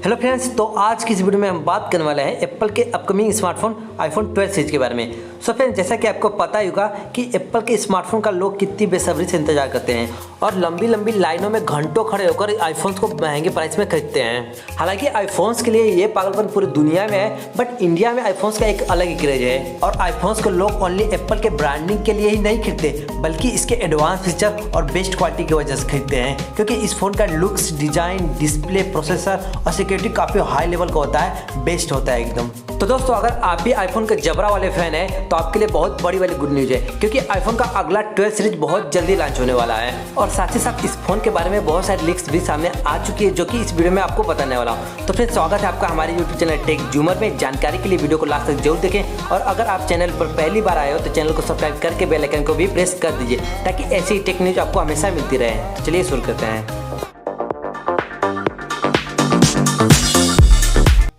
Hello friends, तो आज की इस वीडियो में हम बात करने वाले हैं एप्पल के अपकमिंग स्मार्टफोन आईफोन 12 सीरीज के बारे में। सो फ्रेंड्स, जैसा कि आपको पता ही होगा कि एप्पल के स्मार्टफोन का लोग कितनी बेसब्री से इंतजार करते हैं और लंबी लंबी लाइनों में घंटों खड़े होकर आईफोन्स को महंगे प्राइस में खरीदते हैं। हालांकि आईफोन्स के लिए ये पागलपन पूरी दुनिया में है, बट इंडिया में आईफोन्स का एक अलग ही क्रेज है। और आईफोन्स को लोग ओनली एप्पल के ब्रांडिंग के लिए ही नहीं खरीदते, बल्कि इसके एडवांस फीचर और बेस्ट क्वालिटी की वजह से खरीदते हैं, क्योंकि इस फोन का लुक्स, डिजाइन, डिस्प्ले, प्रोसेसर और सिक्योरिटी काफी हाई लेवल का होता है, बेस्ट होता है एकदम। तो दोस्तों, अगर आप भी आईफोन के जबरा वाले फैन हैं तो आपके लिए बहुत बड़ी वाली गुड न्यूज है, क्योंकि आईफोन का अगला 12 सीरीज बहुत जल्दी लॉन्च होने वाला है। और साथ ही साथ इस फोन के बारे में बहुत सारी लीक्स भी सामने आ चुकी है, जो कि इस वीडियो में आपको बताने वाला हूँ। तो फिर स्वागत है आपका हमारे यूट्यूब चैनल टेक जूमर में। जानकारी के लिए वीडियो को लास्ट तक जरूर देखें, और अगर आप चैनल पर पहली बार आए हो तो चैनल को सब्सक्राइब करके बेल आइकन को भी प्रेस कर दीजिए, ताकि ऐसी टेक न्यूज आपको हमेशा मिलती रहे। तो चलिए शुरू करते हैं।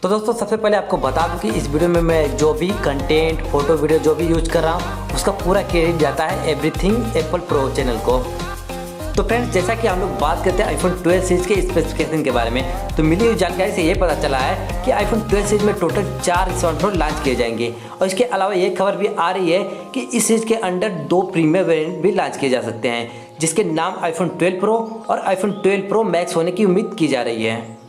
तो दोस्तों, सबसे पहले आपको बता दूं कि इस वीडियो में मैं जो भी कंटेंट, फोटो, वीडियो जो भी यूज कर रहा हूँ उसका पूरा क्रेडिट जाता है एवरीथिंग एप्पल प्रो चैनल को। तो फ्रेंड्स, जैसा कि हम लोग बात करते हैं आईफोन 12 सीरीज के स्पेसिफिकेशन के बारे में, तो मिली हुई जानकारी से ये पता चला है कि आईफोन 12 सीरीज में टोटल 4 स्मार्टफोन लॉन्च किए जाएंगे। और इसके अलावा ये खबर भी आ रही है कि इस सीरीज के अंडर 2 प्रीमियम वेरिएंट भी लॉन्च किए जा सकते हैं, जिसके नाम आईफोन 12 प्रो और आईफोन 12 प्रो मैक्स होने की उम्मीद की जा रही है।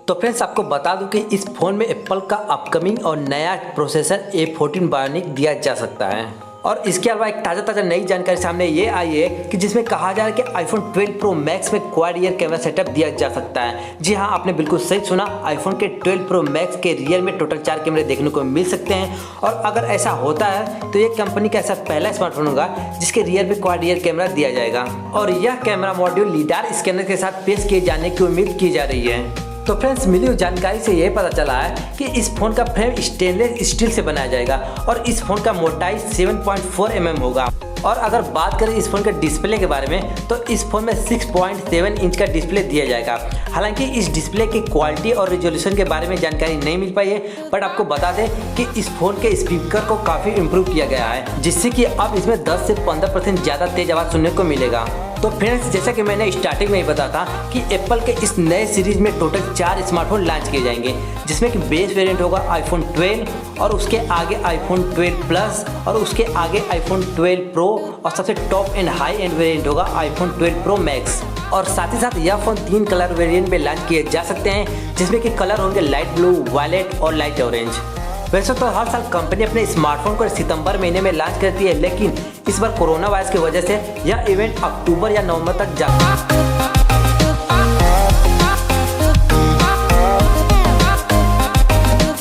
तो फ्रेंड्स, आपको बता दूं कि इस फ़ोन में एप्पल का अपकमिंग और नया प्रोसेसर A14 Bionic दिया जा सकता है। और इसके अलावा एक ताज़ा नई जानकारी सामने ये आई है कि जिसमें कहा जा रहा है कि आईफोन 12 प्रो मैक्स में क्वाड रियर कैमरा सेटअप दिया जा सकता है। जी हाँ, आपने बिल्कुल सही सुना, आईफोन के 12 प्रो मैक्स के रियर में टोटल 4 कैमरे देखने को मिल सकते हैं। और अगर ऐसा होता है तो ये कंपनी का ऐसा पहला स्मार्टफोन होगा जिसके रियर में क्वाड रियर कैमरा दिया जाएगा। और यह कैमरा मॉड्यूल लीडार स्कैनर के साथ पेश किए जाने की उम्मीद की जा रही है। तो फ्रेंड्स, मिली हुई जानकारी से यह पता चला है कि इस फोन का फ्रेम स्टेनलेस स्टील से बनाया जाएगा और इस फोन का मोटाई 7.4 mm होगा। और अगर बात करें इस फोन के डिस्प्ले के बारे में, तो इस फोन में 6.7 इंच का डिस्प्ले दिया जाएगा। हालांकि इस डिस्प्ले की क्वालिटी और रिजोल्यूशन के बारे में जानकारी नहीं मिल पाई है, बट आपको बता दें कि इस फोन के स्पीकर को काफ़ी इम्प्रूव किया गया है, जिससे कि अब इसमें 10 से 15% ज़्यादा तेज आवाज़ सुनने को मिलेगा। तो फ्रेंड्स, जैसा कि मैंने स्टार्टिंग में ही बताया था कि एप्पल के इस नए सीरीज में टोटल 4 स्मार्टफोन लॉन्च किए जाएंगे, जिसमें कि बेस वेरिएंट होगा आईफोन 12 और उसके आगे आईफोन 12 प्लस और उसके आगे आईफोन 12 प्रो और सबसे top and high end variant होगा आईफोन 12 प्रो मैक्स। और साथ ही साथ यह फोन 3 कलर वेरिएंट में लॉन्च किए जा सकते हैं, जिसमें कि कलर होंगे लाइट ब्लू, वायलेट और लाइट ऑरेंज। वैसे तो हर साल कंपनी अपने स्मार्टफोन को सितंबर महीने में लॉन्च करती है, लेकिन इस बार कोरोना वायरस की वजह से यह इवेंट अक्टूबर या नवंबर तक जाता है।